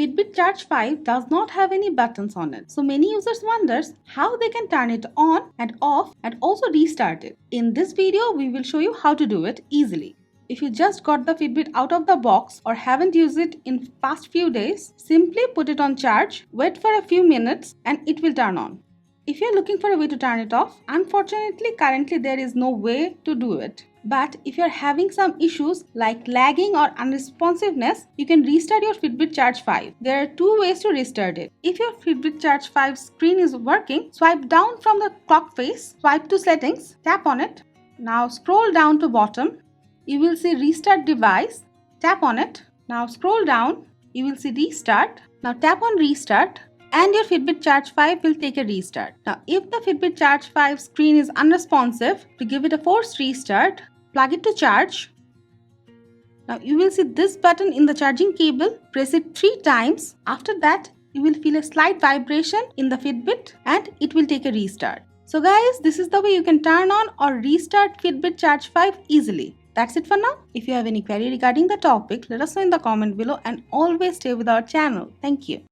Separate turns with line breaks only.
Fitbit Charge 5 does not have any buttons on it. So many users wonders how they can turn it on and off and also restart it. In this video, we will show you how to do it easily. If you just got the Fitbit out of the box or haven't used it in past few days, simply put it on charge, wait for a few minutes and it will turn on. If you're looking for a way to turn it off, unfortunately currently there is no way to do it. But if you're having some issues like lagging or unresponsiveness, you can restart your Fitbit Charge 5. There are two ways to restart it. If your Fitbit Charge 5 screen is working, swipe down from the clock face, swipe to settings, tap on it. Now scroll down to bottom. You will see restart device. Tap on it. Now scroll down. You will see restart. Now tap on restart and your Fitbit Charge 5 will take a restart. Now if the Fitbit Charge 5 screen is unresponsive, to give it a force restart, plug it to charge. Now you will see this button in the charging cable. Press it 3 times. After that, you will feel a slight vibration in the Fitbit and it will take a restart. So guys, this is the way you can turn on or restart Fitbit Charge 5 easily. That's it for now. If you have any query regarding the topic, let us know in the comment below and always stay with our channel. Thank you.